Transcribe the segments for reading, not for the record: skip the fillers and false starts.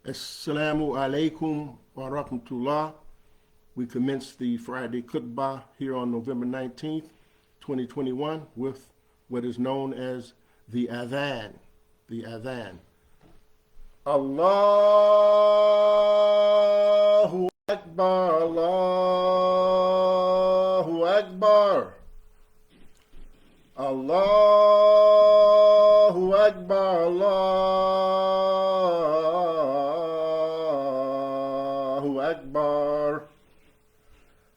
Assalamu alaikum wa rahmatullah. We commence the Friday khutbah here on November 19th, 2021 with what is known as the adhan. The adhan. Allahu Akbar, Allahu Akbar. Allahu Akbar, Allahu Akbar.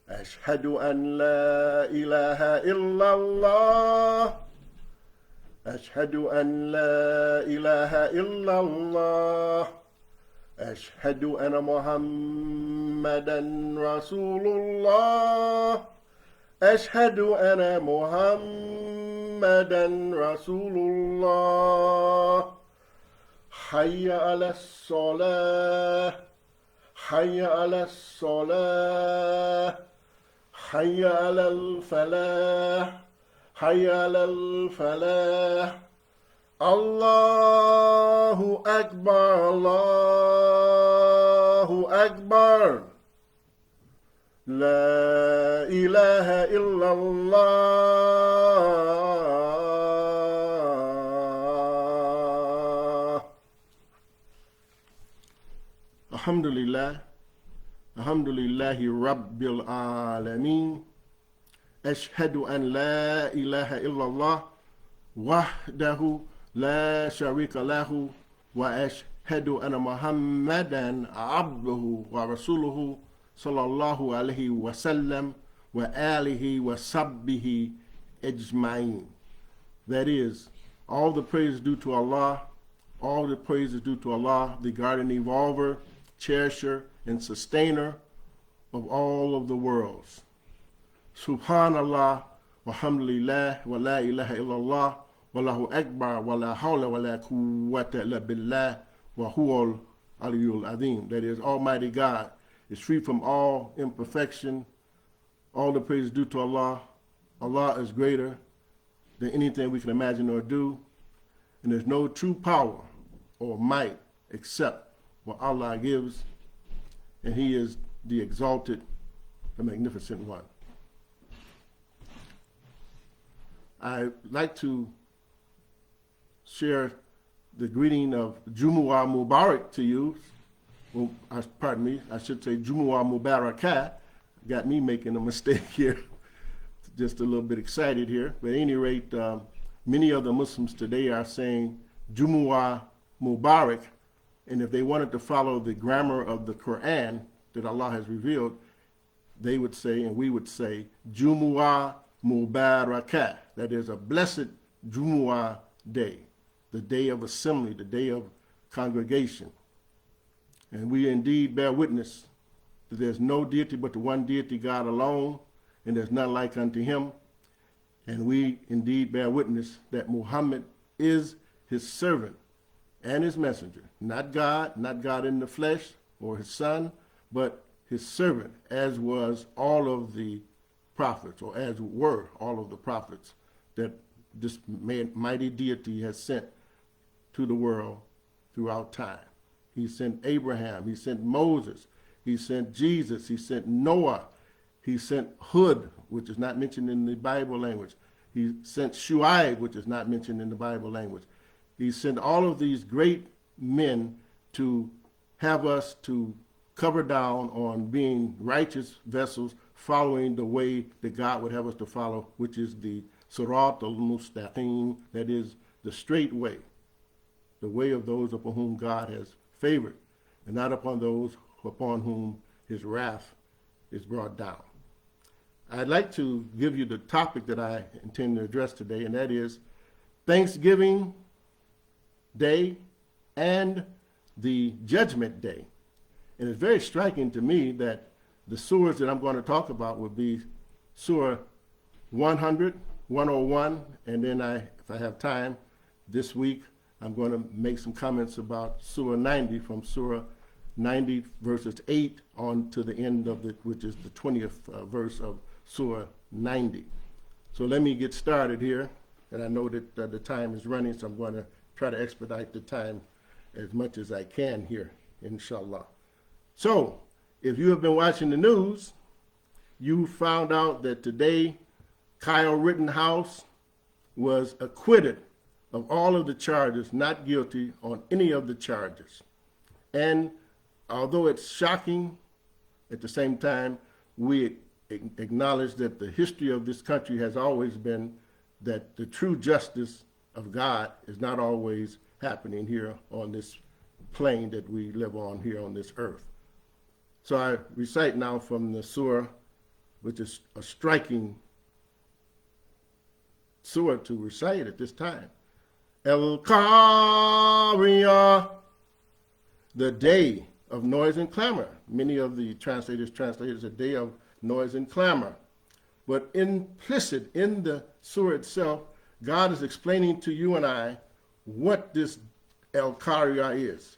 Ashhadu an la ilaha illallah. Ashhadu an la ilaha illallah. Ashhadu anna Muhammadan Rasulullah. Ashhadu anna Muhammadan Rasulullah. Hayya ala salah. Hayya ala salah. Hayya ala al-falah. Hayya ala al-falah. Allahu Akbar, Allahu Akbar. La ilaha illallah. Alhamdulillah. Alhamdulillahi Rabbil Alameen. Ashhadu an la ilaha illallah wahdahu la sharika lahu wa ashhadu anna Muhammadan abduhu wa rasuluhu sallallahu alayhi wa sallam wa alihi wa sabbihi ajma'in. That is, all the praise is due to Allah, all the praise is due to Allah, the guardian evolver, cherisher, and sustainer of all of the worlds. Subhanallah, walhamdulillah, wa la ilaha illallah, wallahu akbar, wa la hawla wa la quwwata illa billah, wa huwal aliyul azim. That is, Almighty God is free from all imperfection. All the praise is due to Allah. Allah is greater than anything we can imagine or do. And there's no true power or might except what Allah gives. And He is the exalted, the magnificent one. I'd like to share the greeting of Jumuah Mubarak to you. Well, pardon me, I should say Jumuah Mubarak. Got me making a mistake here. Just a little bit excited here. But at any rate, many of the Muslims today are saying Jumuah Mubarak. And if they wanted to follow the grammar of the Quran that Allah has revealed, they would say, and we would say, Jumu'ah Mubarakah. That is a blessed Jumu'ah day, the day of assembly, the day of congregation. And we indeed bear witness that there's no deity but the one deity, God alone, and there's none like unto Him. And we indeed bear witness that Muhammad is His servant and His messenger. Not God in the flesh or His son, but His servant, as was all of the prophets, or as were all of the prophets that this mighty deity has sent to the world throughout time. He sent Abraham, He sent Moses, He sent Jesus, He sent Noah, He sent Hud, which is not mentioned in the Bible language. He sent Shuaib, which is not mentioned in the Bible language. He sent all of these great men to have us to cover down on being righteous vessels, following the way that God would have us to follow, which is the Sirat al-Mustaqim, that is the straight way, the way of those upon whom God has favored, and not upon those upon whom His wrath is brought down. I'd like to give you the topic that I intend to address today, and that is Thanksgiving Day and the Judgment Day. And it's very striking to me that the surahs that I'm going to talk about would be Surah 100, 101, and then if I have time this week, I'm going to make some comments about Surah 90, from Surah 90 verses 8 on to the end of it, which is the 20th verse of Surah 90. So let me get started here, and I know that the time is running, so I'm going to try to expedite the time as much as I can here. inshallah. So, if you have been watching the news, you found out that today Kyle Rittenhouse was acquitted of all of the charges, not guilty on any of the charges. And although it's shocking, at the same time, we acknowledge that the history of this country has always been that the true justice of God is not always happening here on this plane that we live on here on this earth. So I recite now from the surah, which is a striking surah to recite at this time. El-Qari'ah, the day of noise and clamor. Many of the translators translate it as a day of noise and clamor. But implicit in the surah itself, God is explaining to you and I what this El-Qari'ah is.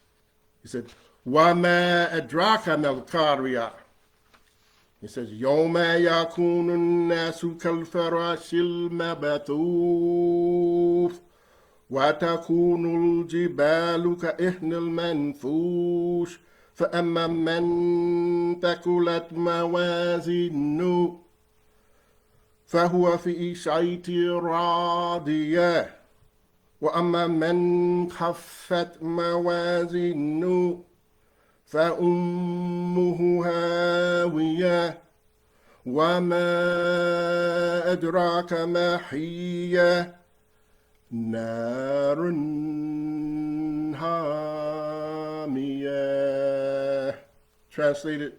He said, وَمَا أَدْرَاكَ مَا الْقَارِعَةُ. He says, يَوْمَ يَكُونُ النَّاسُ كَالْفَرَاشِ الْمَبَثُوثِ وَتَكُونُ الْجِبَالُ كَإِهْنِ الْمَنْفُوشِ فَأَمَّا مَنْ ثَقُلَتْ مَوَازِينُهُ فَهُوَ فِي عِيشَةٍ رَاضِيَةٍ وَأَمَّا مَنْ خَفَّتْ مَوَازِينُهُ فَأُمُّهُ هَاوِيَةٌ وَمَا أَدْرَاكَ مَا هِيَهْ نَارٌ حَامِيَةٌ. Translated,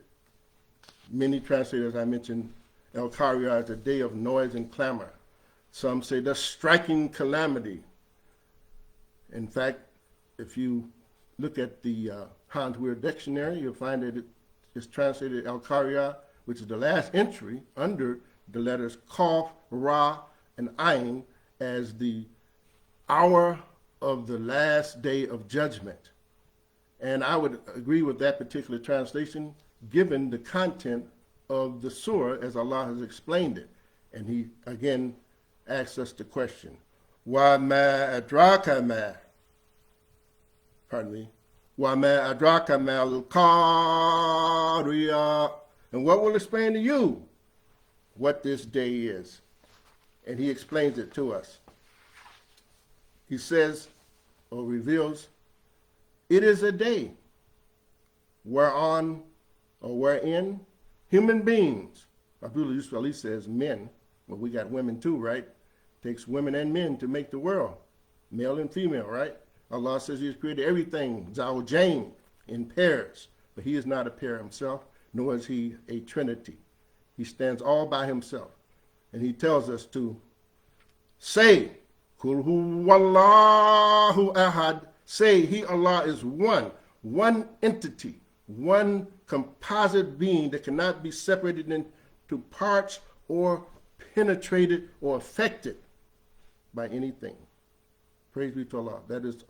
many translators I mentioned, El-Qari'ah is the day of noise and clamor. Some say the striking calamity. In fact, if you look at the Hans Weir dictionary, you'll find that it is translated El-Qari'ah, which is the last entry under the letters Qaf, Ra, and Ayn, as the hour of the last day of judgment. And I would agree with that particular translation, given the content of the surah as Allah has explained it. And he, again, asks us the question, وَمَا أَدْرَاكَ مَا وَمَا أَدْرَاكَ مَا الْقَارِعَةُ. And what will explain to you what this day is? And he explains it to us. He says, or reveals, it is a day wherein human beings, Abdullah Yusuf Ali says men, well, we got women too, right? Takes women and men to make the world, male and female, right? Allah says he has created everything, Zawjain, in pairs, but he is not a pair himself, nor is he a trinity. He stands all by himself. And he tells us to say, Kul huwallahu ahad, say he, Allah, is one entity, one composite being that cannot be separated into parts or penetrated or affected by anything. Praise be to Allah. That is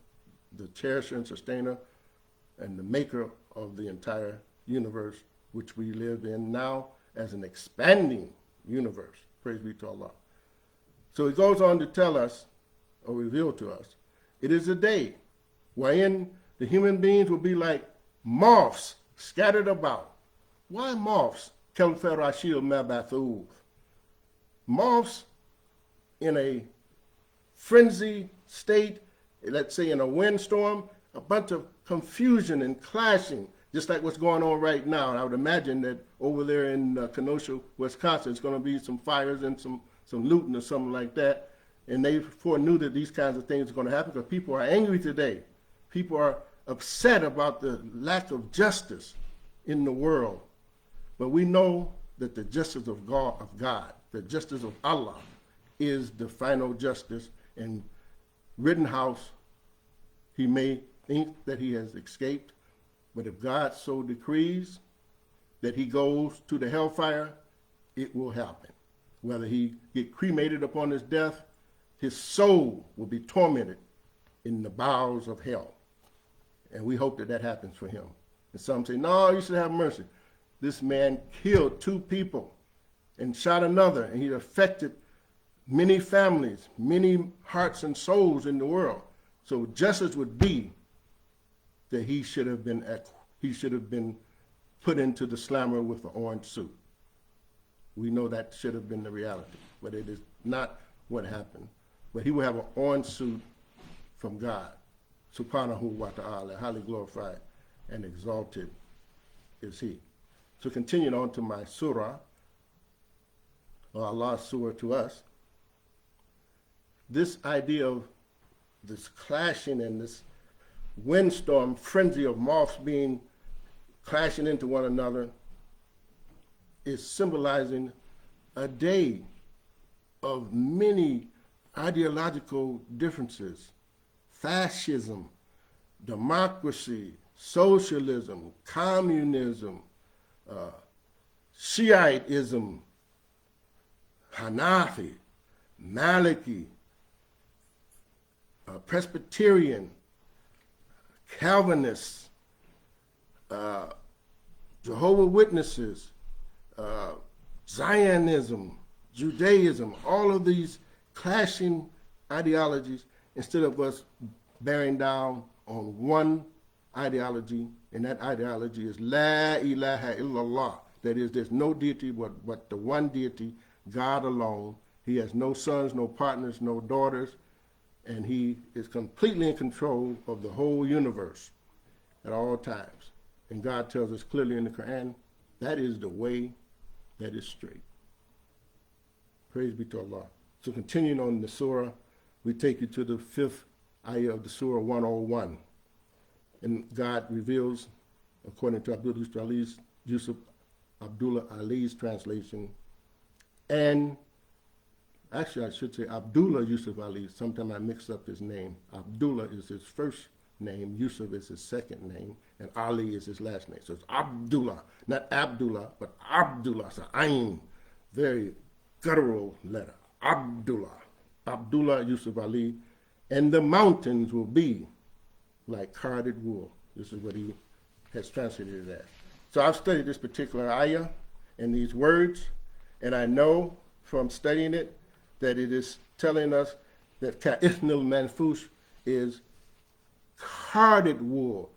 the cherisher and sustainer and the maker of the entire universe which we live in now as an expanding universe. Praise be to Allah. So he goes on to tell us, or reveal to us, it is a day wherein the human beings will be like moths scattered about. Why moths? Kalfarashil mabathuv. Moths in a frenzy state, let's say in a windstorm, a bunch of confusion and clashing, just like what's going on right now. And I would imagine that over there in Kenosha, Wisconsin, it's going to be some fires and some looting or something like that. And they foreknew that these kinds of things are going to happen because people are angry today. People are upset about the lack of justice in the world. But we know that the justice of God, the justice of Allah, is the final justice. And Rittenhouse, he may think that he has escaped, but if God so decrees that he goes to the hellfire, it will happen. Whether he get cremated upon his death, his soul will be tormented in the bowels of hell. And we hope that that happens for him. And some say, no, you should have mercy. This man killed 2 people and shot another, and he affected many families, many hearts and souls in the world. So justice would be that he should have been he should have been put into the slammer with an orange suit. We know that should have been the reality, but it is not what happened. But he will have an orange suit from God, subhanahu wa ta'ala, highly glorified and exalted is he. So continuing on to my surah, or Allah's surah to us, this idea of this clashing and this windstorm frenzy of moths being clashing into one another is symbolizing a day of many ideological differences: fascism, democracy, socialism, communism, Shiitism, Hanafi, Maliki, Presbyterian, Calvinists, Jehovah's Witnesses, Zionism, Judaism, all of these clashing ideologies, instead of us bearing down on one ideology, and that ideology is La ilaha illallah. That is, there's no deity but the one deity, God alone. He has no sons, no partners, no daughters, and he is completely in control of the whole universe at all times. And God tells us clearly in the Quran, that is the way that is straight. Praise be to Allah. So continuing on the surah, we take you to the 5th ayah of the surah 101. And God reveals, according to Abdullah Ali's translation, and actually I should say Abdullah Yusuf Ali. Sometimes I mix up his name. Abdullah is his first name, Yusuf is his second name, and Ali is his last name. So it's Abdullah, not Abdullah, but Abdullah. It's an ayn, very guttural letter. Abdullah Yusuf Ali, and the mountains will be like carded wool. This is what he has translated it as. So I've studied this particular ayah and these words, and I know from studying it that it is telling us that ka'ithnil manfush is carded wool,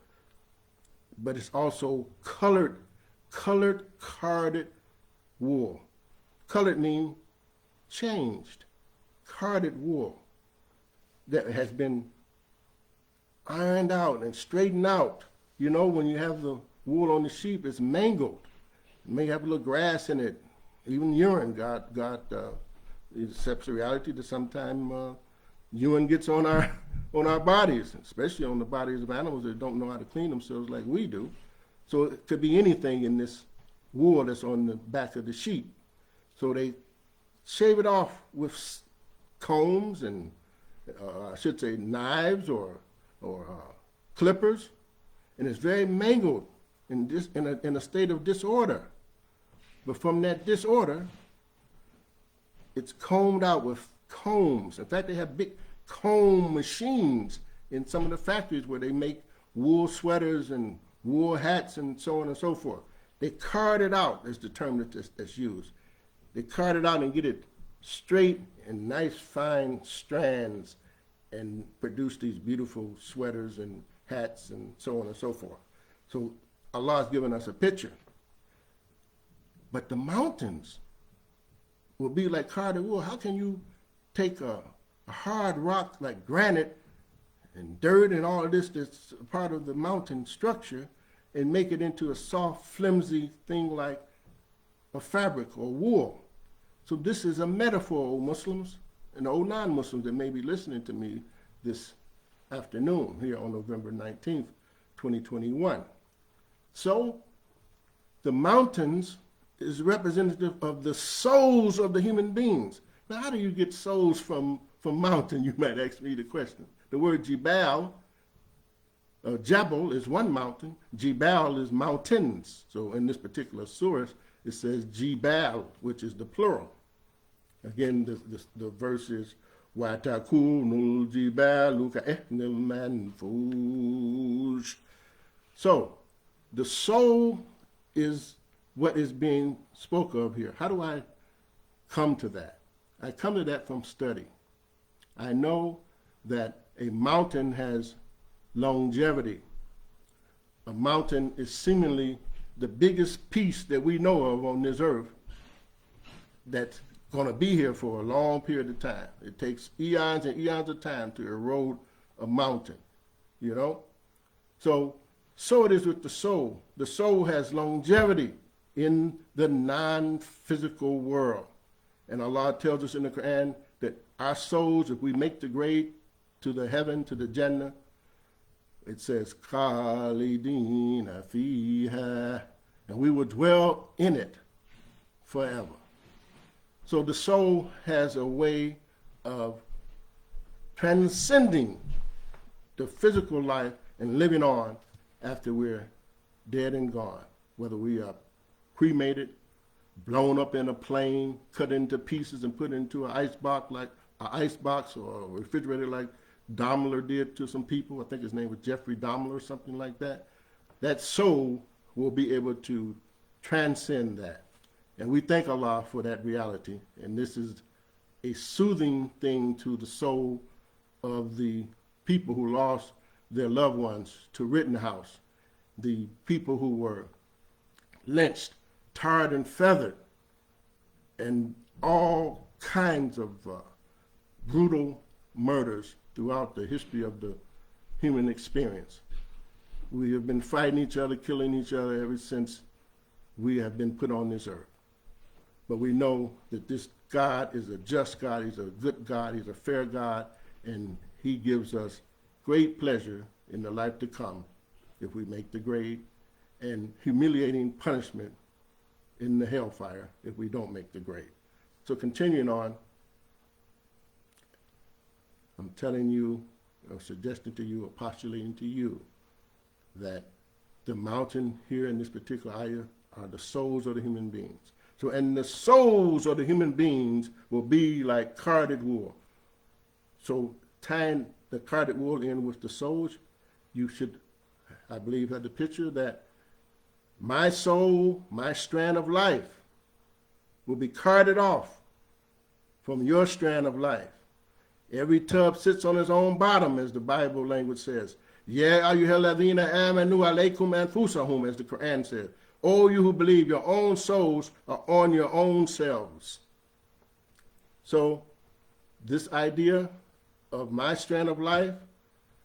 but it's also colored carded wool. Colored means changed. Carded wool that has been ironed out and straightened out. You know, when you have the wool on the sheep, it's mangled. It may have a little grass in it, even urine. God it accepts the reality that sometimes urine gets on our bodies, especially on the bodies of animals that don't know how to clean themselves like we do. So it could be anything in this wool that's on the back of the sheep. So they shave it off with combs and I should say knives or clippers, and it's very mangled in a state of disorder. But from that disorder, it's combed out with combs. In fact, they have big comb machines in some of the factories where they make wool sweaters and wool hats and so on and so forth. They card it out, is the term that's used. They card it out and get it straight and nice fine strands and produce these beautiful sweaters and hats and so on and so forth. So Allah has given us a picture. But the mountains will be like carded wool. How can you take a hard rock like granite and dirt and all of this that's part of the mountain structure and make it into a soft, flimsy thing like a fabric or wool? So this is a metaphor, O Muslims, and O non-Muslims that may be listening to me this afternoon here on November 19th, 2021. So the mountains is representative of the souls of the human beings. Now, how do you get souls from mountain? You might ask me the question. The word Jibal, Jabal is one mountain. Jibal is mountains. So in this particular source, it says Jibal, which is the plural. Again, the verse is وَتَكُونُ الْجِبَالُ كَإِحْنِ الْمَنْفُوشِ. So the soul is what is being spoke of here. How do I come to that? I come to that from study. I know that a mountain has longevity. a mountain is seemingly the biggest piece that we know of on this earth that's going to be here for a long period of time. It takes eons and eons of time to erode a mountain, you know? So it is with the soul. The soul has longevity in the non-physical world. And Allah tells us in the Quran that our souls, if we make the grade to the heaven, to the Jannah, it says, Khalidina fiha, and we will dwell in it forever. So the soul has a way of transcending the physical life and living on after we're dead and gone, whether we are cremated, blown up in a plane, cut into pieces and put into an ice box or a refrigerator like Daimler did to some people. I think his name was Jeffrey Daimler or something like that. That soul will be able to transcend that. And we thank Allah for that reality. And this is a soothing thing to the soul of the people who lost their loved ones to Rittenhouse, the people who were lynched, tarred and feathered, and all kinds of brutal murders throughout the history of the human experience. We have been fighting each other, killing each other ever since we have been put on this earth. But we know that this God is a just God, he's a good God, he's a fair God, and he gives us great pleasure in the life to come if we make the grade, and humiliating punishment in the hellfire if we don't make the grade. So continuing on, I'm telling you, or suggesting to you, or postulating to you, that the mountain here in this particular ayah are the souls of the human beings. So, and the souls of the human beings will be like carded wool. So tying the carded wool in with the souls, you should, I believe, have the picture that my soul, my strand of life, will be carted off from your strand of life. Every tub sits on its own bottom, as the Bible language says. Ya ayyuhalladhina amanu alaykum anfusahum, as the Quran says. O you who believe, your own souls are on your own selves. So this idea of my strand of life,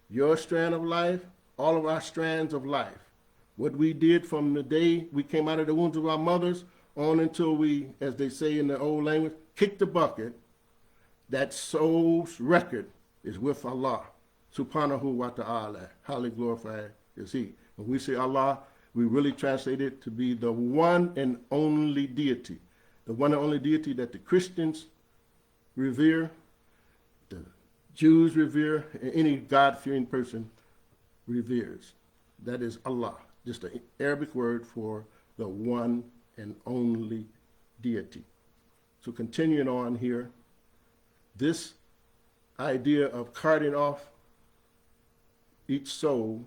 your strand of life, all of our strands of life, what we did from the day we came out of the wombs of our mothers on until we, as they say in the old language, kicked the bucket, that soul's record is with Allah, subhanahu wa ta'ala. Highly glorified is he. When we say Allah, we really translate it to be the one and only deity. The one and only deity that the Christians revere, the Jews revere, and any God-fearing person reveres. That is Allah, just the Arabic word for the one and only deity. So continuing on here, this idea of carting off each soul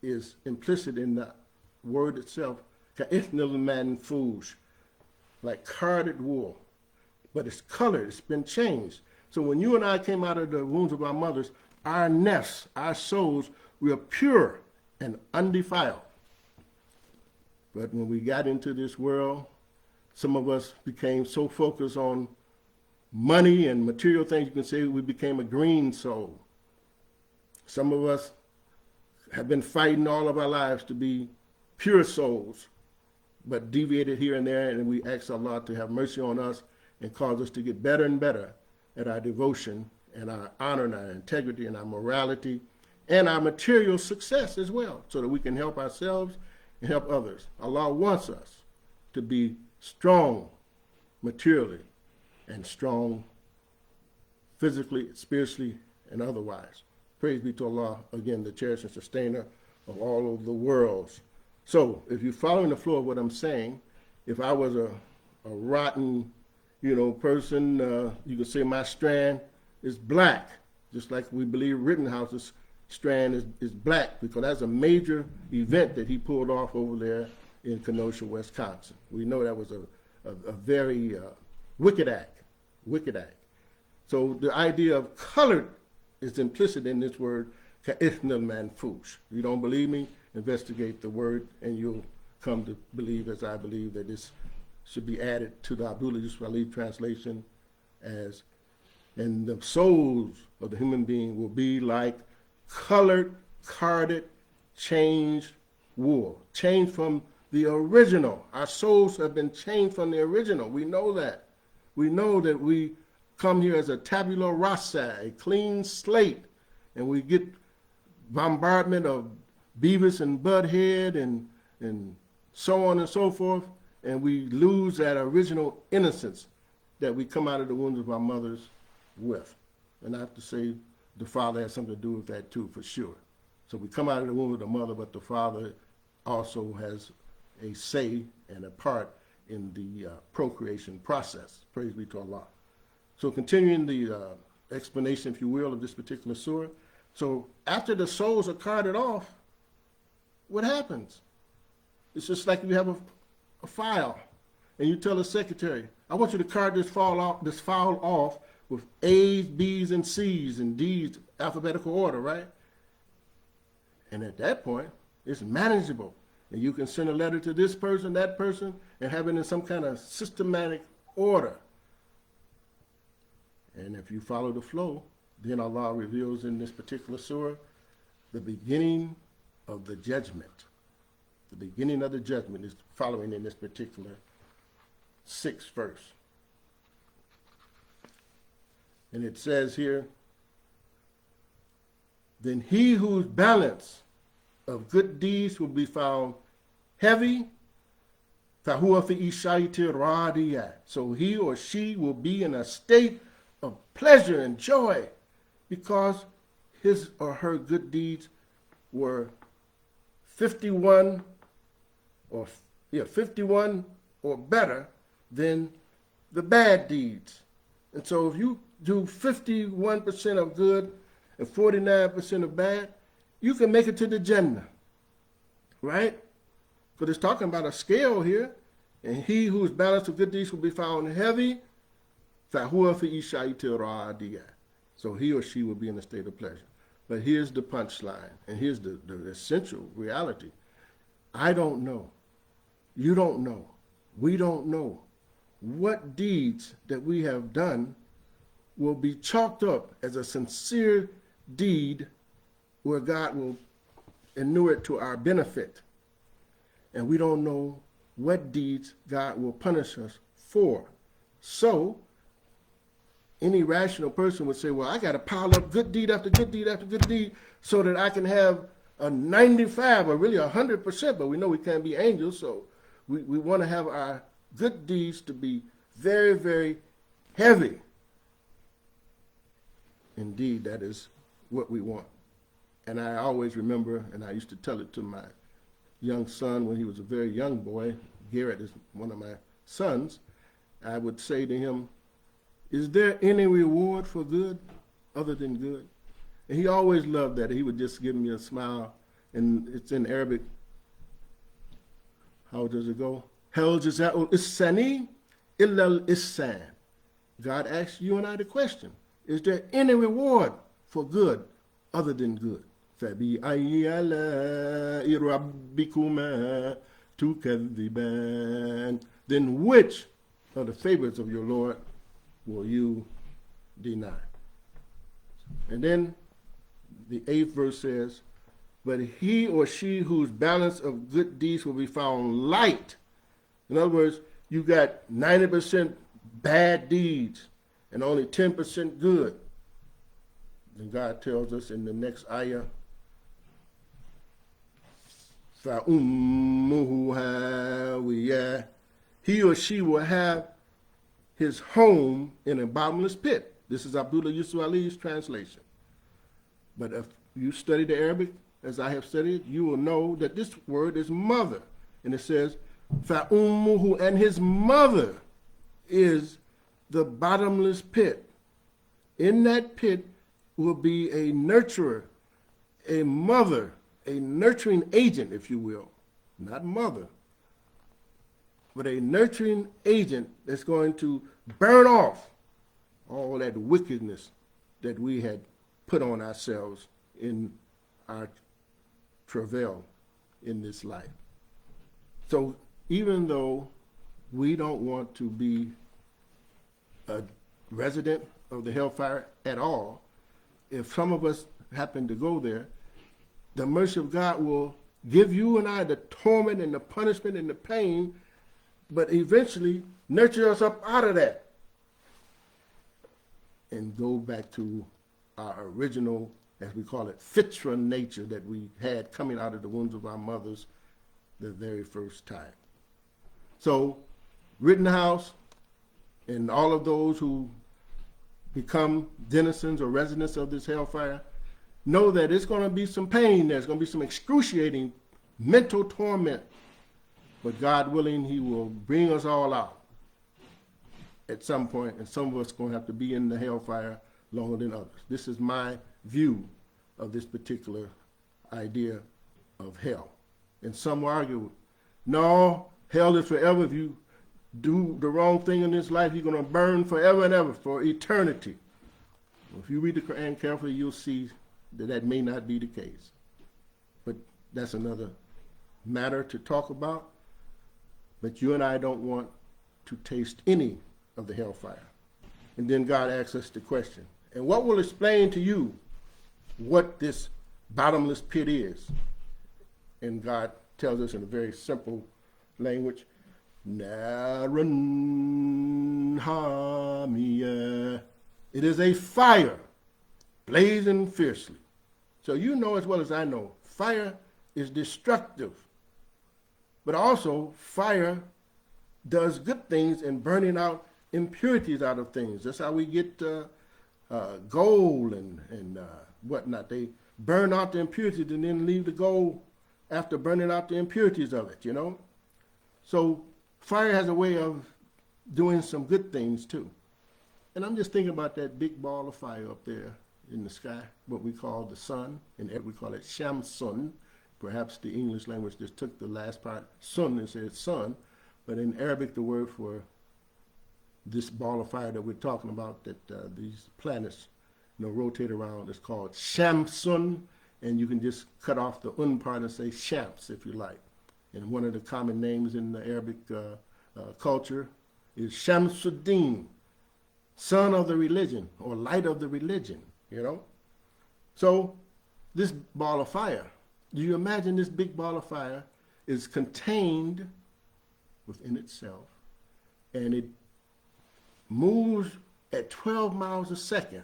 is implicit in the word itself, ka'ithnil manfush, like carded wool, but it's colored, it's been changed. So when you and I came out of the wombs of our mothers, our nests, our souls were pure and undefiled. But when we got into this world, some of us became so focused on money and material things, you can say we became a green soul. Some of us have been fighting all of our lives to be pure souls, but deviated here and there, and we ask Allah to have mercy on us and cause us to get better and better at our devotion and our honor and our integrity and our morality and our material success as well, so that we can help ourselves and help others. Allah wants us to be strong materially and strong physically, spiritually, and otherwise. Praise be to Allah, again, the cherisher and sustainer of all of the worlds. So, if you're following the flow of what I'm saying, if I was a rotten, person, you could say my strand is black, just like we believe Rittenhouse's strand is black, because that's a major event that he pulled off over there in Kenosha, Wisconsin. We know that was a very wicked act. So the idea of colored is implicit in this word, ka'ithnil manfush. You don't believe me? investigate the word, and you'll come to believe, as I believe, that this should be added to the Abdullah Yusuf Ali translation as, and the souls of the human being will be like colored, carded, changed wool. Changed from the original. Our souls have been changed from the original. We know that. We know that we come here as a tabula rasa, a clean slate, and we get bombardment of Beavis and Butthead and so on and so forth, and we lose that original innocence that we come out of the wombs of our mothers with. And I have to say the father has something to do with that too, for sure. So we come out of the womb of the mother, but the father also has a say and a part in the procreation process. Praise be to Allah. So continuing the explanation, if you will, of this particular surah. So after the souls are carted off, what happens? It's just like you have a file, and you tell the secretary, I want you to card this file off with A's, B's, and C's, and D's, alphabetical order, right? And at that point, it's manageable. And you can send a letter to this person, that person, and have it in some kind of systematic order. And if you follow the flow, then Allah reveals in this particular surah the beginning of the judgment. The beginning of the judgment is following in this particular 6th verse. And it says here, then he whose balance of good deeds will be found heavy, فَهُوَ فِي إِشَيْتِ رَادِيَةٍ. So he or she will be in a state of pleasure and joy because his or her good deeds were 51 or better than the bad deeds. And so if you do 51% of good and 49% of bad, you can make it to the Jannah, right? Because it's talking about a scale here, and he whose balance of good deeds will be found heavy, فَهُوَ فِي إِشَيْتِ رَادِيَةٍ. So he or she will be in a state of pleasure. But here's the punchline, and here's the essential reality. I don't know. You don't know. We don't know what deeds that we have done will be chalked up as a sincere deed where God will inure it to our benefit. And we don't know what deeds God will punish us for. So, any rational person would say, well, I got to pile up good deed after good deed after good deed so that I can have a 95 or really 100%, but we know we can't be angels, so we want to have our good deeds to be very, very heavy. Indeed, that is what we want. And I always remember, and I used to tell it to my young son when he was a very young boy, Garrett is one of my sons, I would say to him, is there any reward for good other than good? And he always loved that. He would just give me a smile, and it's in Arabic. How does it go? Hal jaza'ul ihsani illa al-ihsan. God asks you and I the question, is there any reward for good other than good? فَبِأَيِّ آلَاءِ رَبِّكُمَا تُكَذِّبَانِ. Then which of the favors of your Lord will you deny? And then the 8th verse says, but he or she whose balance of good deeds will be found light. In other words, you got 90% bad deeds and only 10% good. Then God tells us in the next ayah, فَأُمُّهُ هَاوِيَةٌ. He or she will have his home in a bottomless pit. This is Abdullah Yusuf Ali's translation. But if you study the Arabic, as I have studied, you will know that this word is mother. And it says, فَأُمُّهُ, and his mother is the bottomless pit. In that pit will be a nurturer, a mother, a nurturing agent, if you will. Not mother, but a nurturing agent that's going to burn off all that wickedness that we had put on ourselves in our travail in this life. So even though we don't want to be a resident of the hellfire at all, if some of us happen to go there, the mercy of God will give you and I the torment and the punishment and the pain, but eventually nurture us up out of that and go back to our original, as we call it, fitra nature that we had coming out of the wombs of our mothers the very first time. So Rittenhouse and all of those who become denizens or residents of this hellfire know that it's going to be some pain, there's going to be some excruciating mental torment, but God willing, he will bring us all out at some point, and some of us are going to have to be in the hellfire longer than others. This is my view of this particular idea of hell. And some argue, no, hell is forever. If you do the wrong thing in this life, you're going to burn forever and ever, for eternity. If you read the Quran carefully, you'll see that that may not be the case. But that's another matter to talk about. But you and I don't want to taste any of the hellfire. And then God asks us the question, and what will explain to you what this bottomless pit is? And God tells us in a very simple language, Narun Hamiyah. It is a fire blazing fiercely. So you know as well as I know, fire is destructive. But also, fire does good things in burning out impurities out of things. That's how we get gold and whatnot. They burn out the impurities and then leave the gold after burning out the impurities of it, you know. So fire has a way of doing some good things too. And I'm just thinking about that big ball of fire up there in the sky, what we call the sun, and we call it Shamsun. Perhaps the English language just took the last part, sun, and said sun. But in Arabic, the word for this ball of fire that we're talking about, that these planets, rotate around, is called Shamsun. And you can just cut off the un part and say Shams if you like. And one of the common names in the Arabic culture is Shamsuddin, son of the religion, or light of the religion, you know. So this ball of fire, do you imagine this big ball of fire is contained within itself, and it moves at 12 miles a second.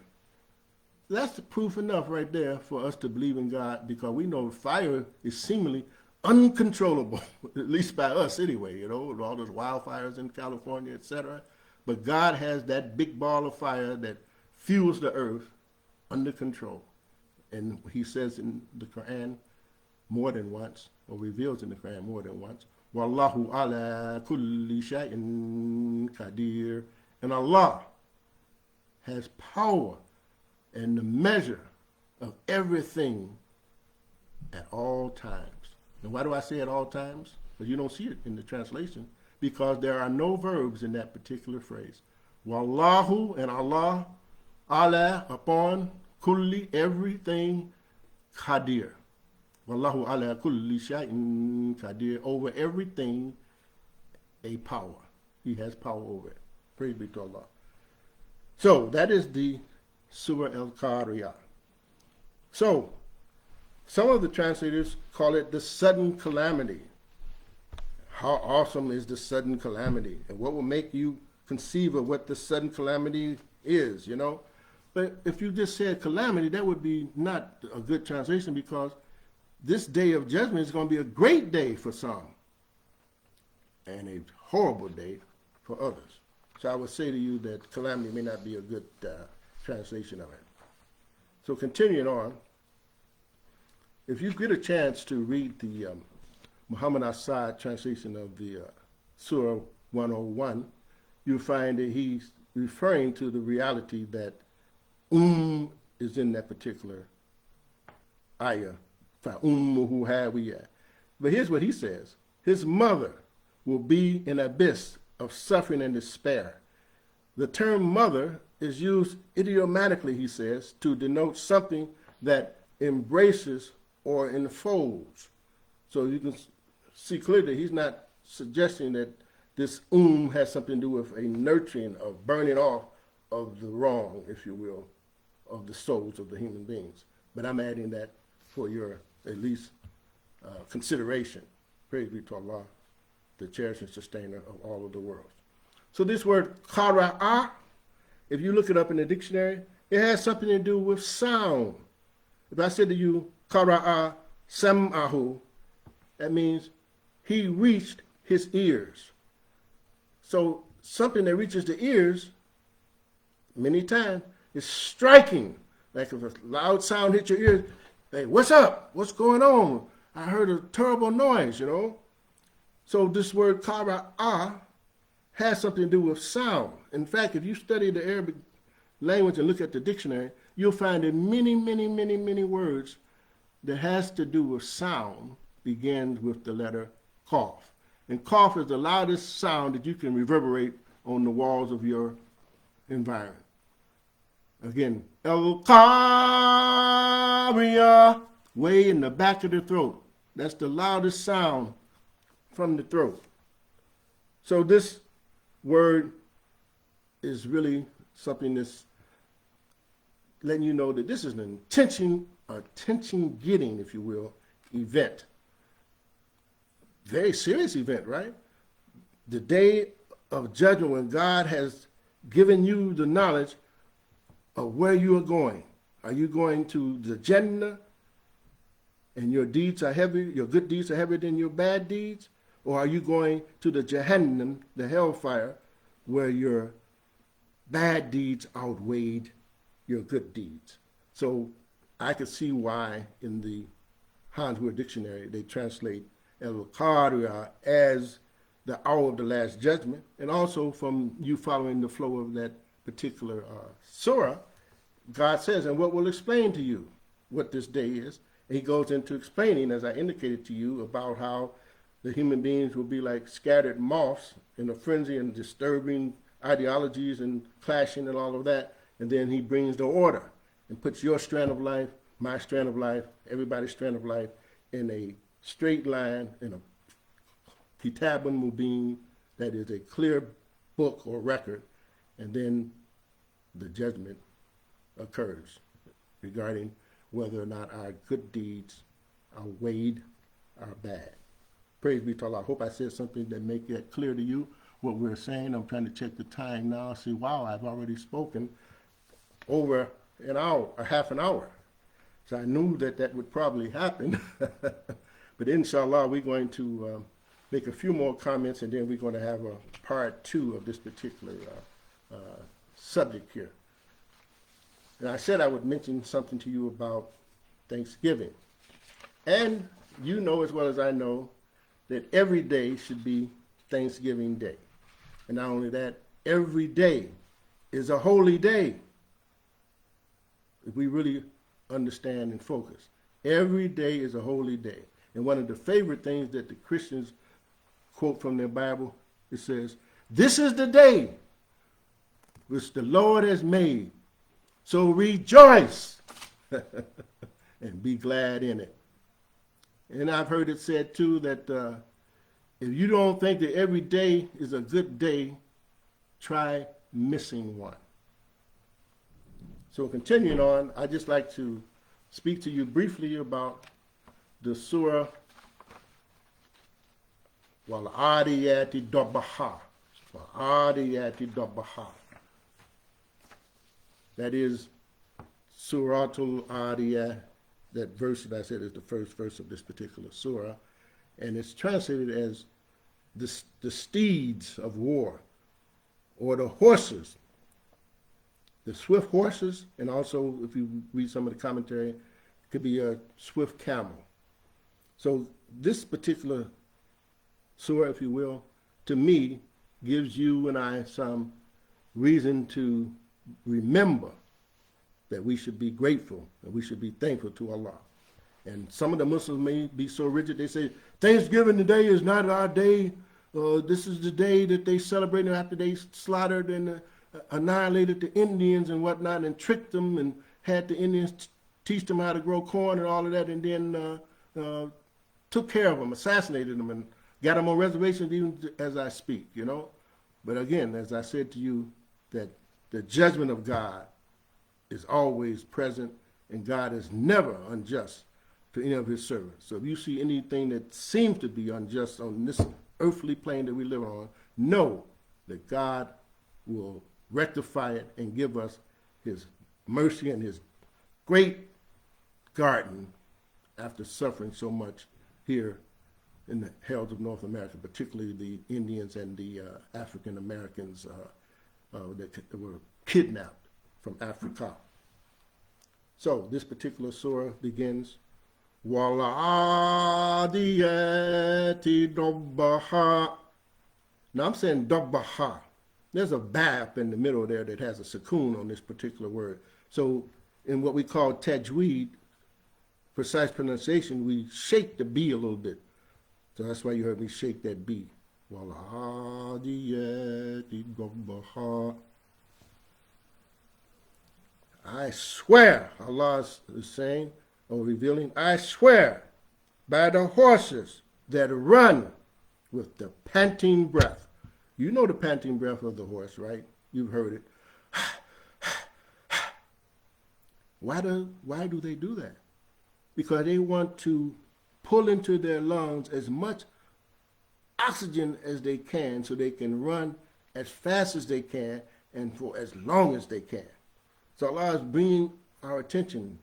That's the proof enough right there for us to believe in God, because we know fire is seemingly uncontrollable, at least by us anyway, you know, all those wildfires in California, etc. But God has that big ball of fire that fuels the earth under control. And he says in the Quran more than once, or reveals in the Quran more than once, Wallahu ala kulli shay'in qadir. And Allah has power and the measure of everything at all times. And why do I say at all times? Because you don't see it in the translation, because there are no verbs in that particular phrase. Wallahu, and Allah, ala, upon, kulli, everything, qadir. Wallahu ala kulli shay'in qadir, over everything, a power. He has power over it. Praise be to Allah. So that is the Surah Al-Qariyah. So some of the translators call it the sudden calamity. How awesome is the sudden calamity? And what will make you conceive of what the sudden calamity is, you know? But if you just said calamity, that would be not a good translation, because this day of judgment is going to be a great day for some and a horrible day for others. So I would say to you that calamity may not be a good translation of it. So continuing on, if you get a chance to read the Muhammad Assad translation of the Surah 101, you'll find that he's referring to the reality that is in that particular ayah. But here's what he says. His mother will be an abyss of suffering and despair. The term mother is used idiomatically, he says, to denote something that embraces or enfolds. So you can see clearly he's not suggesting that this has something to do with a nurturing of burning off of the wrong, if you will, of the souls of the human beings. But I'm adding that for your at least consideration. Praise be to Allah, the cherisher and sustainer of all of the world. So this word qara'ah, if you look it up in the dictionary, it has something to do with sound. If I said to you, qara'ah sam'ahu, that means he reached his ears. So something that reaches the ears, many times, is striking. Like if a loud sound hits your ears, hey, what's up? What's going on? I heard a terrible noise, you know. So this word qara'ah has something to do with sound. In fact, if you study the Arabic language and look at the dictionary, you'll find that many words that has to do with sound begins with the letter qaf. And qaf is the loudest sound that you can reverberate on the walls of your environment. Again, al-qariya, way in the back of the throat. That's the loudest sound from the throat. So this word is really something that's letting you know that this is an attention-getting, if you will, event. Very serious event, right? The day of judgment when God has given you the knowledge of where you are going. Are you going to the Jannah and your deeds are heavy, your good deeds are heavier than your bad deeds? Or are you going to the Jahannam, the hellfire, where your bad deeds outweighed your good deeds? So I could see why in the Hanswood Dictionary they translate al-Qari'ah as the hour of the last judgment, and also from you following the flow of that particular surah, God says, and what will explain to you what this day is. And he goes into explaining, as I indicated to you, about how the human beings will be like scattered moths in a frenzy and disturbing ideologies and clashing and all of that. And then he brings the order and puts your strand of life, my strand of life, everybody's strand of life in a straight line, in a kitabun mubin, that is a clear book or record. And then the judgment occurs regarding whether or not our good deeds outweighed our bad. Praise be to Allah. I hope I said something that make that clear to you, what we're saying. I'm trying to check the time now, see, wow, I've already spoken over an hour, a half an hour. So I knew that that would probably happen. But inshallah, we're going to make a few more comments, and then we're going to have a part 2 of this particular subject here. And I said I would mention something to you about Thanksgiving. And you know as well as I know that every day should be Thanksgiving Day. And not only that, every day is a holy day. If we really understand and focus. Every day is a holy day. And one of the favorite things that the Christians quote from their Bible, it says, "This is the day which the Lord has made. So rejoice and be glad in it." And I've heard it said too that if you don't think that every day is a good day, try missing one. So continuing on, I'd just like to speak to you briefly about the surah Wal-Adiyati Dabaha. Wal-Adiyati Dabaha. That is Suratul Adiyah. That verse that I said is the first verse of this particular surah. And it's translated as the steeds of war, or the horses, the swift horses, and also, if you read some of the commentary, it could be a swift camel. So this particular surah, if you will, to me, gives you and I some reason to remember that we should be grateful and we should be thankful to Allah. And some of the Muslims may be so rigid, they say, Thanksgiving today is not our day. This is the day that they celebrate after they slaughtered and annihilated the Indians and whatnot and tricked them and had the Indians teach them how to grow corn and all of that, and then took care of them, assassinated them, and got them on reservations even as I speak, you know. But again, as I said to you, that the judgment of God is always present, and God is never unjust to any of his servants. So if you see anything that seems to be unjust on this earthly plane that we live on, know that God will rectify it and give us his mercy and his great garden after suffering so much here in the hells of North America, particularly the Indians and the African Americans that were kidnapped from Africa. So this particular surah begins, Wala'adiyati dobbaha. Now I'm saying dobbaha. There's a ba up in the middle there that has a sukoon on this particular word. So in what we call tajweed, precise pronunciation, we shake the B a little bit. So that's why you heard me shake that B. Wala'adiyati dobbaha. I swear, Allah is saying, or revealing, I swear by the horses that run with the panting breath. You know the panting breath of the horse, right? You've heard it. Why do they do that? Because they want to pull into their lungs as much oxygen as they can so they can run as fast as they can and for as long as they can. So Allah is bringing our attention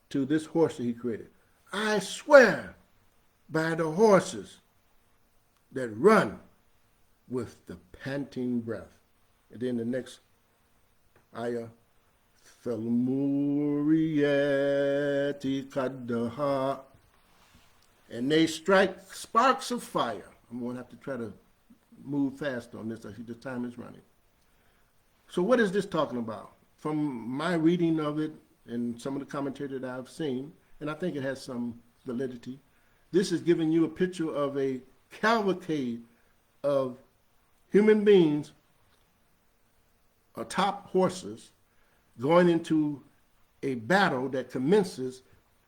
to this horse that he created. I swear by the horses that run with the panting breath. And then the next ayah, فَالْمُورِيَاتِ قَدَّهَا. And they strike sparks of fire. I'm going to have to try to move fast on this. I see the time is running. So what is this talking about? From my reading of it and some of the commentary that I've seen, and I think it has some validity, this is giving you a picture of a cavalcade of human beings atop horses going into a battle that commences,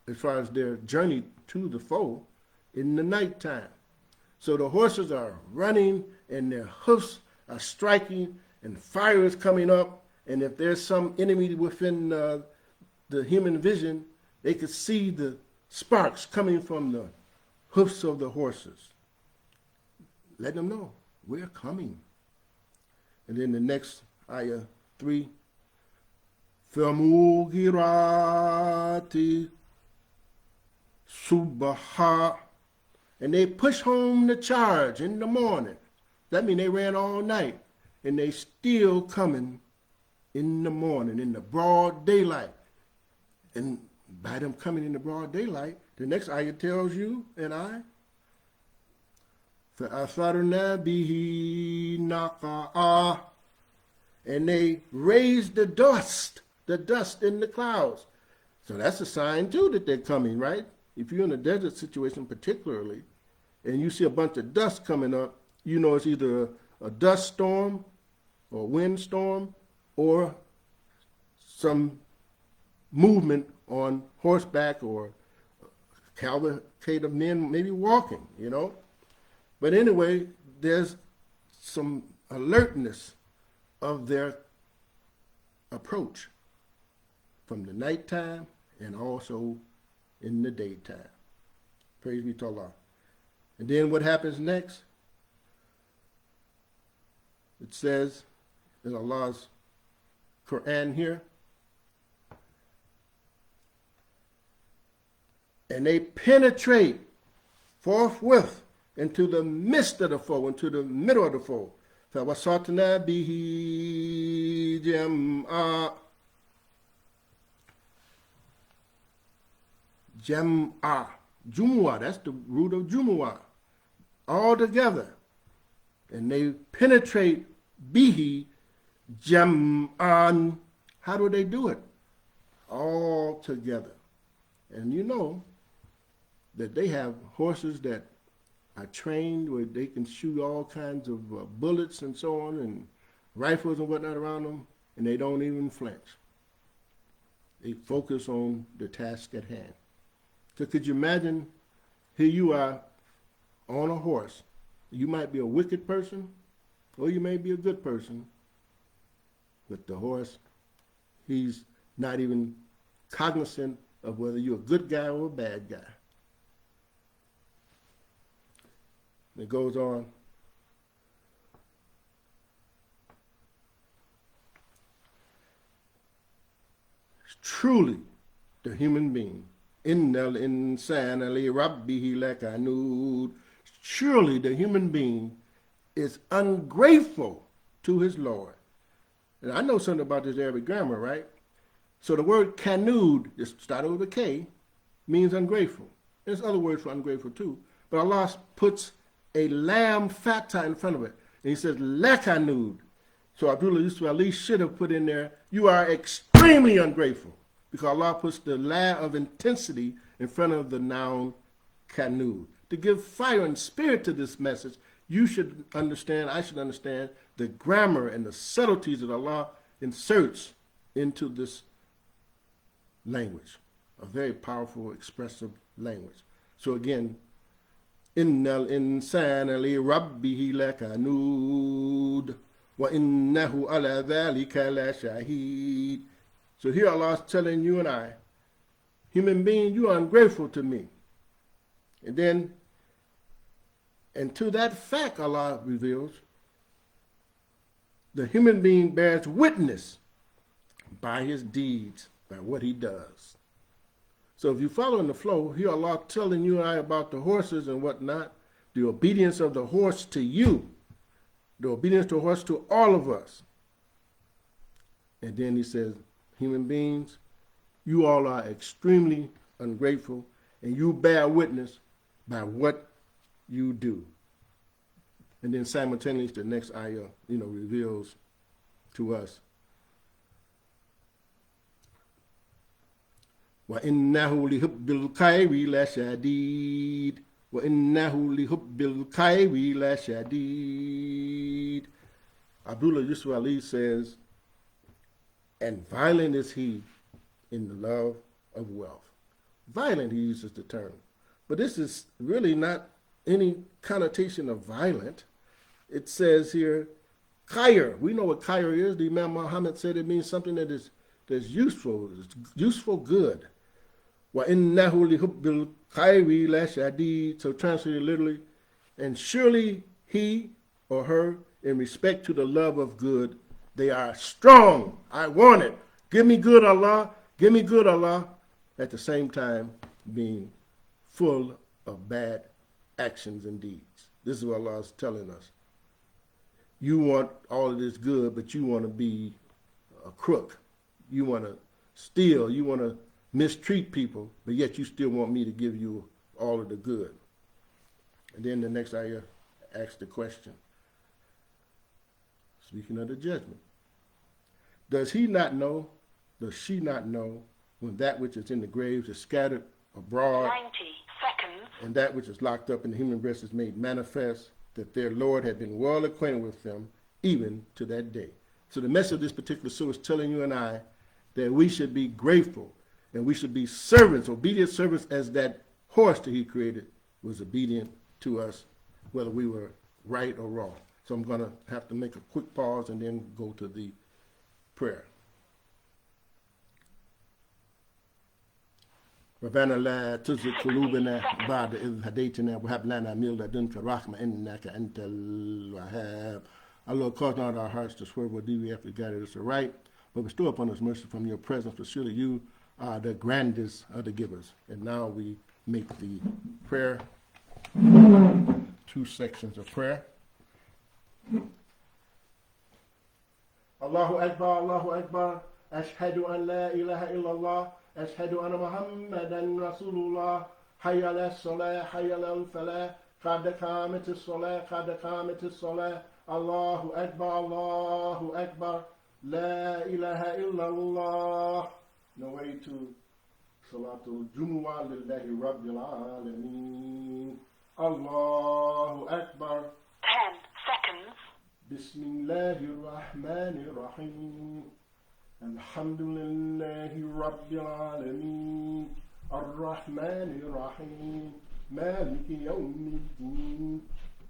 as far as their journey to the foe, in the nighttime. So the horses are running and their hoofs are striking and fire is coming up. And if there's some enemy within the human vision, they could see the sparks coming from the hoofs of the horses. Let them know, we're coming. And then the next ayah 3, فَمُوغِرَاتِ subaha. And they push home the charge in the morning. That means they ran all night and they still coming in the morning, in the broad daylight. And by them coming in the broad daylight, the next ayah tells you and I, فَأَثَرْنَا بِهِ نَقَعًا. And they raised the dust in the clouds. So that's a sign too that they're coming, right? If you're in a desert situation particularly, and you see a bunch of dust coming up, you know it's either a dust storm or wind storm or some movement on horseback or a cavalcade of men maybe walking, you know. But anyway, there's some alertness of their approach from the nighttime and also in the daytime. Praise be to Allah. And then what happens next? It says in Allah's Quran here, and they penetrate forthwith into the midst of the foe, into the middle of the foe. فَوَسَطْنَا بِهِ جَمْعًا. Jam'ah. Jumuah, that's the root of Jumuah. All together. And they penetrate bihi jam'an. How do they do it? All together. And you know that they have horses that are trained where they can shoot all kinds of bullets and so on and rifles and whatnot around them, and they don't even flinch. They focus on the task at hand. So could you imagine Here you are on a horse. You might be a wicked person, or you may be a good person. But the horse, he's not even cognizant of whether you're a good guy or a bad guy. It goes on. Truly, the human being. Innal insana li rabbihi lakanud. Surely the human being is ungrateful to his Lord. And I know something about this Arabic grammar, right? So the word kanud, just started with a K, means ungrateful. There's other words for ungrateful too. But Allah puts a lam fatha in front of it. And he says, lakanud. So Abdullah Yusuf Ali should have put in there, you are extremely ungrateful. Because Allah puts the la of intensity in front of the noun kanud. To give fire and spirit to this message, you should understand, I should understand, the grammar and the subtleties that Allah inserts into this language. A very powerful, expressive language. So again, innal insana li rabbihi lakanud wa innahu ala dhalika la shahid. So here Allah is telling you and I, human being, you are ungrateful to me. And to that fact, Allah reveals, the human being bears witness by his deeds, by what he does. So if you follow in the flow, here Allah telling you and I about the horses and whatnot, the obedience of the horse to you, the obedience to the horse to all of us. And then he says, human beings, you all are extremely ungrateful, and you bear witness by what you do. And then simultaneously, the next ayah, reveals to us, وَإِنَّهُ لِحُبِّ الْخَيْرِ لَشَدِيدٌ وَإِنَّهُ لِحُبِّ الْخَيْرِ لَشَدِيدٌ. Abdullah Yusuf Ali says, and violent is he in the love of wealth. Violent, he uses the term. But this is really not any connotation of violent. It says here, khair. We know what khair is. The Imam Muhammad said it means something that's useful, useful good. وَإِنَّهُ لِحُبِّ الْخَيْرِ لَشَدِيدٌ. So translated literally, and surely he or her, in respect to the love of good, they are strong. I want it. Give me good, Allah. Give me good, Allah. At the same time, being full of bad actions and deeds. This is what Allah is telling us. You want all of this good, but you want to be a crook. You want to steal. You want to mistreat people, but yet you still want me to give you all of the good. And then the next ayah asks the question, speaking of the judgment, does he not know, does she not know, when that which is in the graves is scattered abroad, 90 seconds, and that which is locked up in the human breast is made manifest, that their Lord had been well acquainted with them, even to that day. So the message of this particular surah is telling you and I that we should be grateful, and we should be servants, obedient servants, as that horse that he created was obedient to us, whether we were right or wrong. So I'm going to have to make a quick pause and then go to the prayer. ربنا لا تزغ قلوبنا بعد إذ هديتنا وهب لنا من لدنك رحمة إنك أنت الوهاب. Our Lord, cause not our hearts to swerve or deviate after you guided us aright, but bestow upon us mercy from your presence, for surely you are the grandest of the givers. And now we make the prayer, 2 sections of prayer. Allahu Akbar, Allahu Akbar, Ashhadu an la ilaha illallah, Ashhadu anna Muhammadan Rasulullah, Hayya ala salah, Hayya ala falah, Qad qamatis salah, Qad qamatis salah, Allahu Akbar, Allahu Akbar, La ilaha illallah. No way to Salatul Jumuah lillahi Rabbil Alameen. Allahu Akbar. 10 seconds. Bismillahir Rahmanir Rahim. Alhamdulillahi Rabbil Alameen. Ar-Rahmanir Rahim. مالك يوم الدين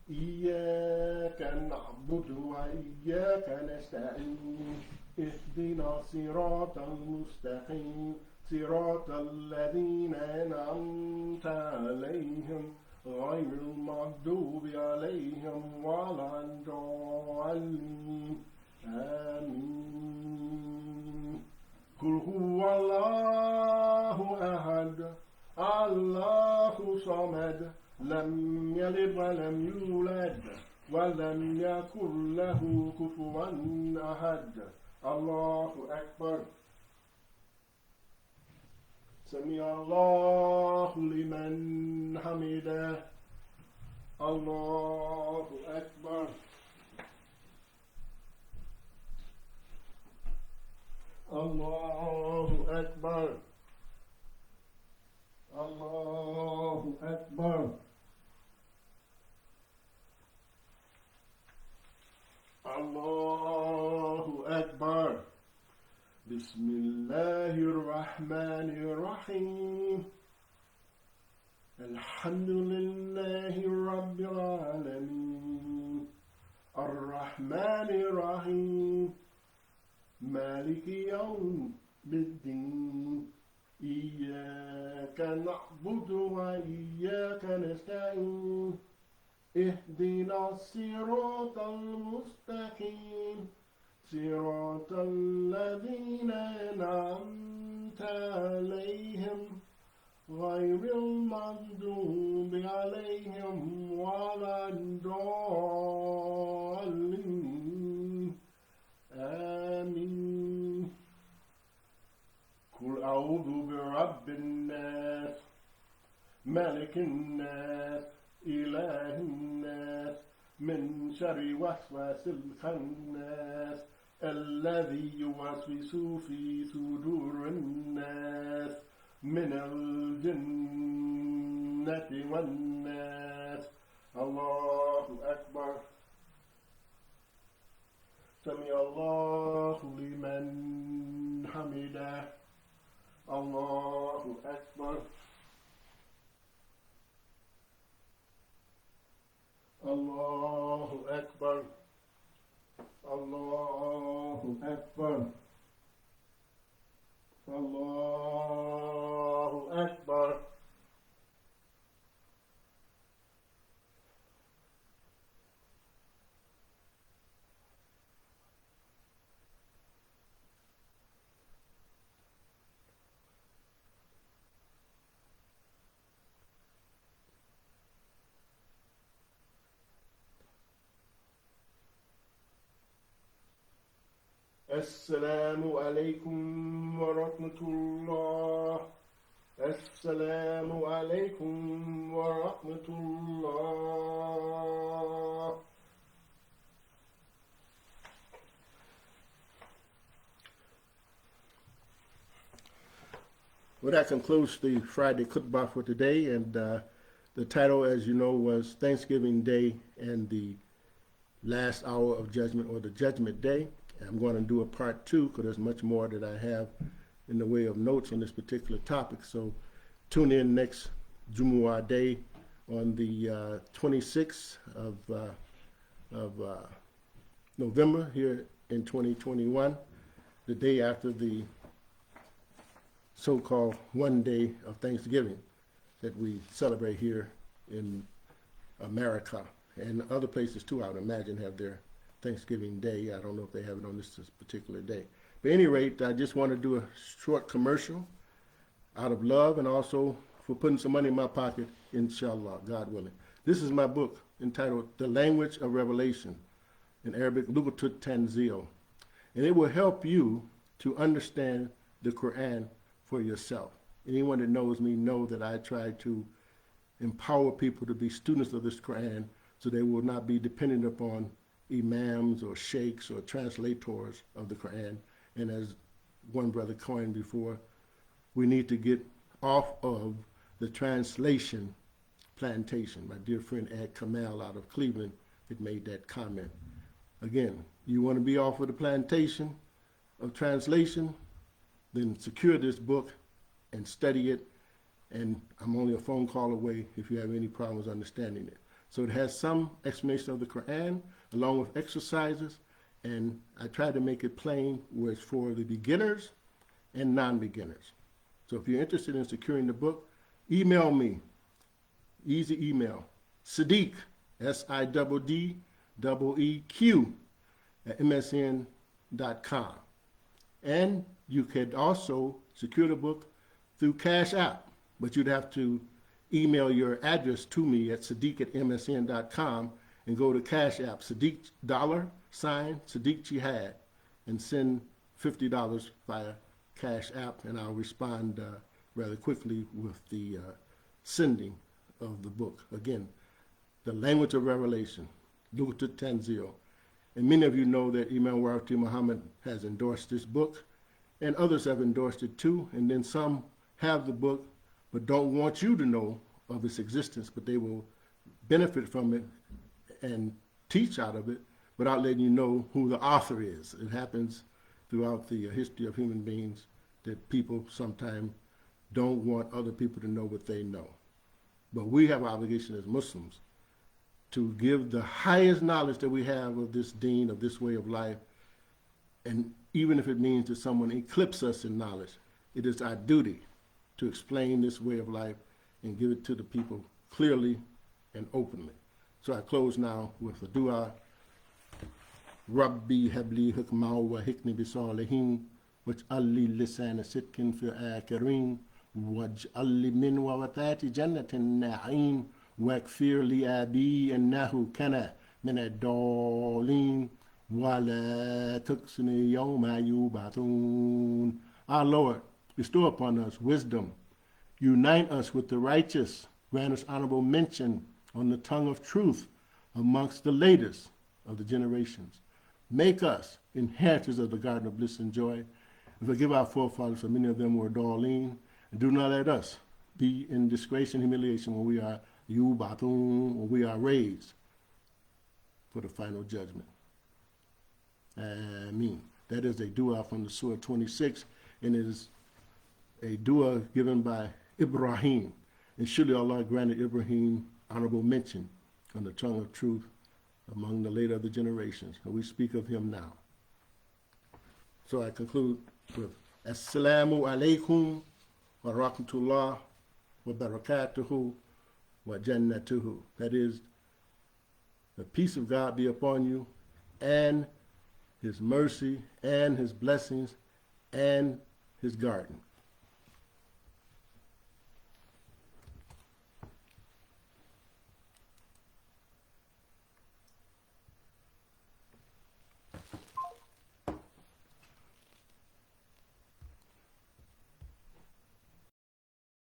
إياك نعبد وإياك نستعين اهدنا الصراط المستقيم صراط الذين أنعمت عليهم غير المغضوب عليهم ولا الضالين آمين قل هو الله أحد الله صمد لم يلد ولم يولد ولم يكن له كفوا أحد الله أكبر سمع الله لمن حمده الله أكبر الله أكبر الله أكبر الله أكبر بسم الله الرحمن الرحيم الحمد لله رب العالمين الرحمن الرحيم مالك يوم الدين إياك نعبد وإياك نستعين اهدنا الصراط المستقيم صراط الذين أنعمت عليهم غير المغضوب عليهم ولا الضالين آمين قل أعوذ برب الناس ملك الناس إله الناس من شر وسواس الخناس الذي يوسوس في صدور الناس من الجنة والناس الله أكبر سمع الله لمن حمده الله أكبر الله أكبر الله أكبر الله أكبر السلام عليكم ورحمة الله السلام عليكم ورحمة الله Well, that concludes the Friday Khutbah for today, and the title, as you know, was Thanksgiving Day and the Last Hour of Judgment, or the Judgment Day. And I'm going to do a part 2 because there's much more that I have in the way of notes on this particular topic. So tune in next Jumuah Day on the 26th of November here in 2021, the day after the so-called one day of Thanksgiving that we celebrate here in America, and other places too, I would imagine, have their Thanksgiving Day. I don't know if they have it on this particular day. But at any rate, I just want to do a short commercial out of love and also for putting some money in my pocket, inshallah, God willing. This is my book entitled The Language of Revelation, in Arabic, Lugatut Tanzil. And it will help you to understand the Quran for yourself. Anyone that knows me know that I try to empower people to be students of this Quran so they will not be dependent upon imams or sheikhs or translators of the Quran. And as one brother coined before, we need to get off of the translation plantation. My dear friend Ed Kamal out of Cleveland had made that comment. Again, you want to be off of the plantation of translation, then secure this book and study it and I'm only a phone call away if you have any problems understanding it. So it has some explanation of the Quran along with exercises, and I try to make it plain where it's for the beginners and non-beginners. So if you're interested in securing the book, email me. Easy email. Siddeeq, SIDDEEQ, at msn.com. And you could also secure the book through Cash App, but you'd have to email your address to me at siddeeq@msn.com and go to Cash App, Siddeeq $Siddeeq Jihad, and send $50 via Cash App, and I'll respond rather quickly with the sending of the book. Again, The Language of Revelation, Luqat Tanzil. And many of you know that Imam Warati Muhammad has endorsed this book, and others have endorsed it too, and then some have the book but don't want you to know of its existence, but they will benefit from it and teach out of it without letting you know who the author is. It happens throughout the history of human beings that people sometimes don't want other people to know what they know. But we have an obligation as Muslims to give the highest knowledge that we have of this deen, of this way of life, and even if it means that someone eclipses us in knowledge, it is our duty to explain this way of life and give it to the people clearly and openly. So I close now with a dua. Rabbi habli hukma wa hikni bisalihin waj'al li lisana sidqin fi akirin waj'al li min wawathati jannatin na'im واغفر لأبي أنه كان من الضالين ولا تخزني يوم يبعثون. Our Lord, bestow upon us wisdom. Unite us with the righteous. Grant us honorable mention on the tongue of truth amongst the latest of the generations. Make us inheritors of the garden of bliss and joy. And forgive our forefathers, for many of them were Darlene. And do not let us be in disgrace and humiliation when we are when we are raised for the final judgment. Ameen. That is a dua from the Surah 26, and it is a dua given by Ibrahim. And surely Allah granted Ibrahim honorable mention on the tongue of truth among the later of the generations. And we speak of him now. So I conclude with Assalamu alaikum wa rahmatullah wa barakatuhu wa jannatuhu. That is, the peace of God be upon you, and his mercy, and his blessings, and his garden.